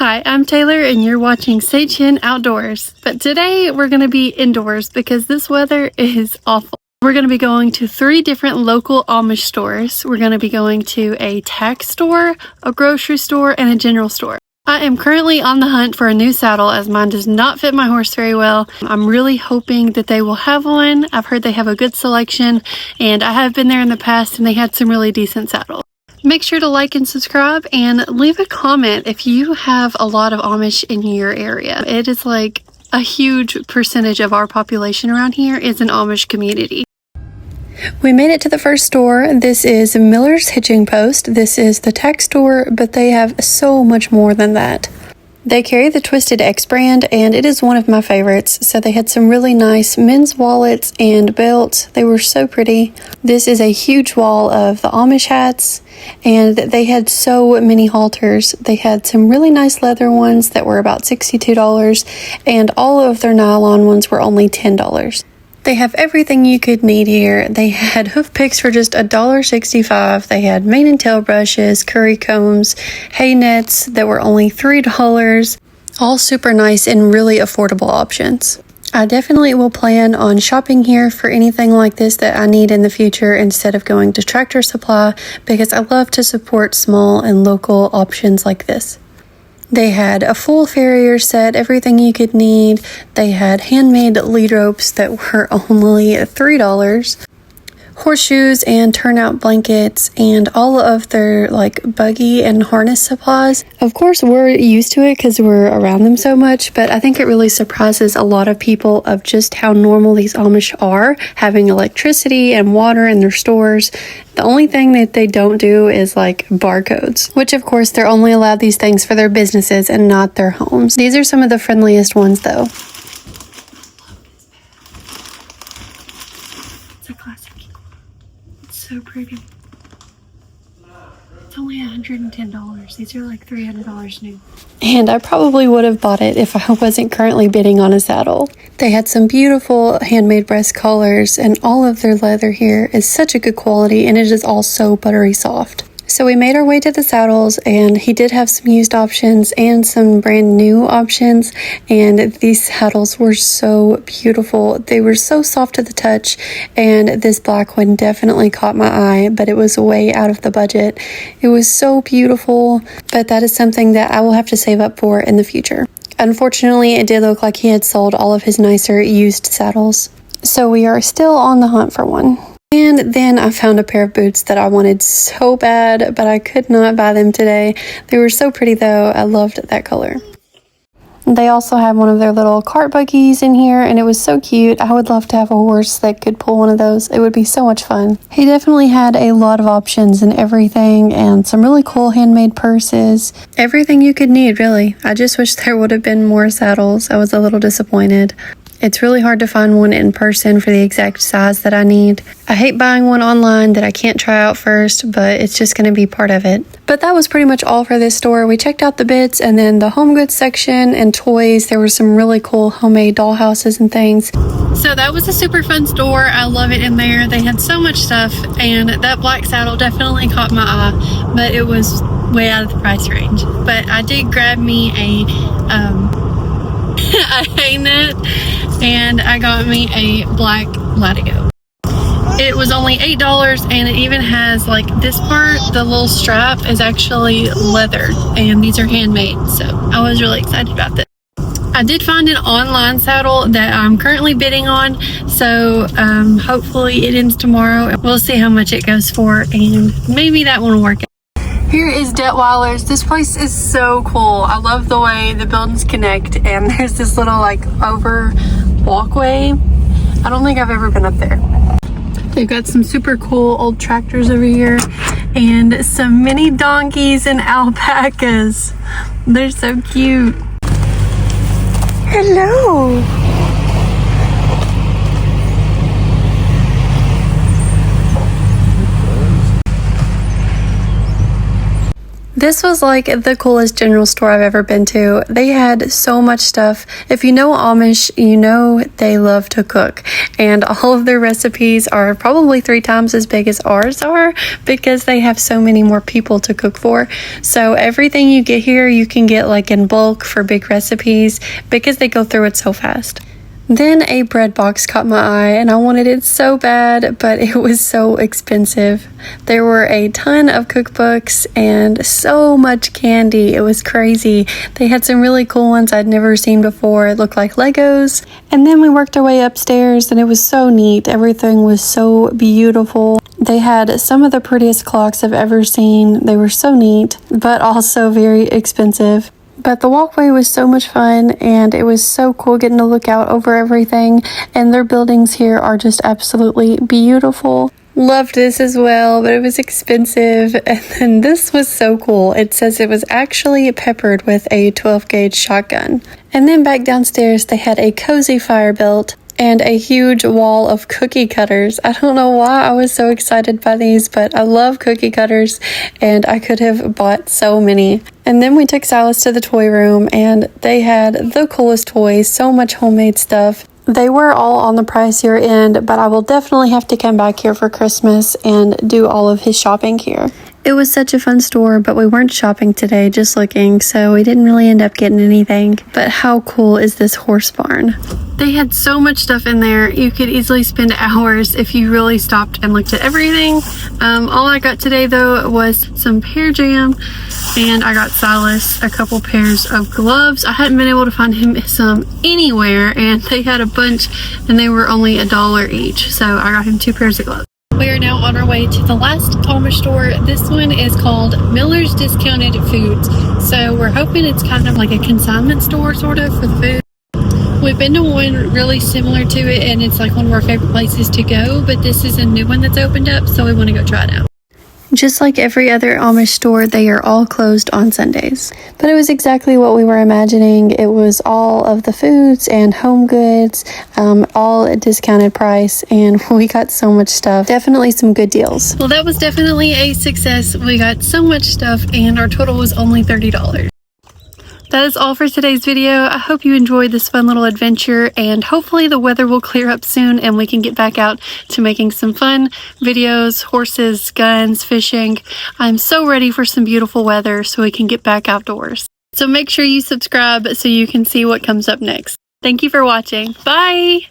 Hi, I'm Taylor and you're watching Say Chin Outdoors. But today we're going to be indoors because this weather is awful. We're going to be going to 3 different local Amish stores. We're going to be going to a tack store, a grocery store, and a general store. I am currently on the hunt for a new saddle as mine does not fit my horse very well. I'm really hoping that they will have one. I've heard they have a good selection and I have been there in the past and they had some really decent saddles. Make sure to like and subscribe and leave a comment if you have a lot of Amish in your area. It is like a huge percentage of our population around here is an Amish community. We made it to the first store. This is Miller's Hitching Post. This is the tack store, but they have so much more than that. They carry the Twisted X brand, and it is one of my favorites. So they had some really nice men's wallets and belts. They were so pretty. This is a huge wall of the Amish hats, and they had so many halters. They had some really nice leather ones that were about $62, and all of their nylon ones were only $10. They have everything you could need here. They had hoof picks for just $1.65. They had mane and tail brushes, curry combs, hay nets that were only $3. All super nice and really affordable options. I definitely will plan on shopping here for anything like this that I need in the future instead of going to Tractor Supply because I love to support small and local options like this. They had a full farrier set, everything you could need. They had handmade lead ropes that were only $3. Horseshoes and turnout blankets and all of their buggy and harness supplies. Of course, we're used to it because we're around them so much, but I think it really surprises a lot of people of just how normal these Amish are, having electricity and water in their stores. The only thing that they don't do is barcodes, which of course they're only allowed these things for their businesses and not their homes. These are some of the friendliest ones though. It's a classic. So pretty. It's only $110. These are like $300 new. And I probably would have bought it if I wasn't currently bidding on a saddle. They had some beautiful handmade breast collars and all of their leather here is such a good quality and it is all so buttery soft. So we made our way to the saddles and he did have some used options and some brand new options, and these saddles were so beautiful. They were so soft to the touch, and this black one definitely caught my eye, but it was way out of the budget. It was so beautiful, but that is something that I will have to save up for in the future. Unfortunately, it did look like he had sold all of his nicer used saddles, so we are still on the hunt for one. And then I found a pair of boots that I wanted so bad, but I could not buy them today. They were so pretty though. I loved that color. They also had one of their little cart buggies in here, and it was so cute. I would love to have a horse that could pull one of those. It would be so much fun. He definitely had a lot of options and everything, and some really cool handmade purses. Everything you could need, really. I just wish there would have been more saddles. I was a little disappointed. It's really hard to find one in person for the exact size that I need. I hate buying one online that I can't try out first, but it's just going to be part of it. But that was pretty much all for this store. We checked out the bits and then the home goods section and toys. There were some really cool homemade dollhouses and things. So that was a super fun store. I love it in there. They had so much stuff, and that black saddle definitely caught my eye, but it was way out of the price range. But I did grab me a hay net, and I got me a black latigo. It was only $8, and it even has this part, the little strap is actually leather, and these are handmade, so I was really excited about this. I did find an online saddle that I'm currently bidding on, so hopefully it ends tomorrow. We'll see how much it goes for, and maybe that one will work out. Here is Detweiler's. This place is so cool. I love the way the buildings connect, and there's this little over walkway. I don't think I've ever been up there. They've got some super cool old tractors over here and some mini donkeys and alpacas. They're so cute. Hello. This was like the coolest general store I've ever been to. They had so much stuff. If you know Amish, you know they love to cook. And all of their recipes are probably 3 times as big as ours are because they have so many more people to cook for. So everything you get here, you can get like in bulk for big recipes because they go through it so fast. Then a bread box caught my eye and I wanted it so bad, but it was so expensive. There were a ton of cookbooks and so much candy. It was crazy. They had some really cool ones I'd never seen before. It looked like Legos. And then we worked our way upstairs and it was so neat. Everything was so beautiful. They had some of the prettiest clocks I've ever seen. They were so neat, but also very expensive. But the walkway was so much fun and it was so cool getting to look out over everything, and their buildings here are just absolutely beautiful. Loved this as well, but it was expensive. And then this was so cool. It says it was actually peppered with a 12-gauge shotgun. And then back downstairs they had a cozy fire built and a huge wall of cookie cutters. I don't know why I was so excited by these, but I love cookie cutters and I could have bought so many. And then we took Silas to the toy room and they had the coolest toys, so much homemade stuff. They were all on the pricier end, but I will definitely have to come back here for Christmas and do all of his shopping here. It was such a fun store, but we weren't shopping today, just looking, so we didn't really end up getting anything. But how cool is this horse barn? They had so much stuff in there. You could easily spend hours if you really stopped and looked at everything. All I got today though was some pear jam, and I got Silas a couple pairs of gloves. I hadn't been able to find him some anywhere, and they had a bunch and they were only $1 each, so I got him 2 pairs of gloves. We are now on our way to the last Amish store. This one is called Miller's Discounted Foods. So we're hoping it's kind of like a consignment store sort of for the food. We've been to one really similar to it and it's like one of our favorite places to go, but this is a new one that's opened up, so we want to go try it out. Just like every other Amish store, they are all closed on Sundays. But it was exactly what we were imagining. It was all of the foods and home goods, all at discounted price, and we got so much stuff. Definitely some good deals. Well, that was definitely a success. We got so much stuff and our total was only $30. That is all for today's video. I hope you enjoyed this fun little adventure, and hopefully the weather will clear up soon and we can get back out to making some fun videos, horses, guns, fishing. I'm so ready for some beautiful weather so we can get back outdoors. So make sure you subscribe so you can see what comes up next. Thank you for watching. Bye!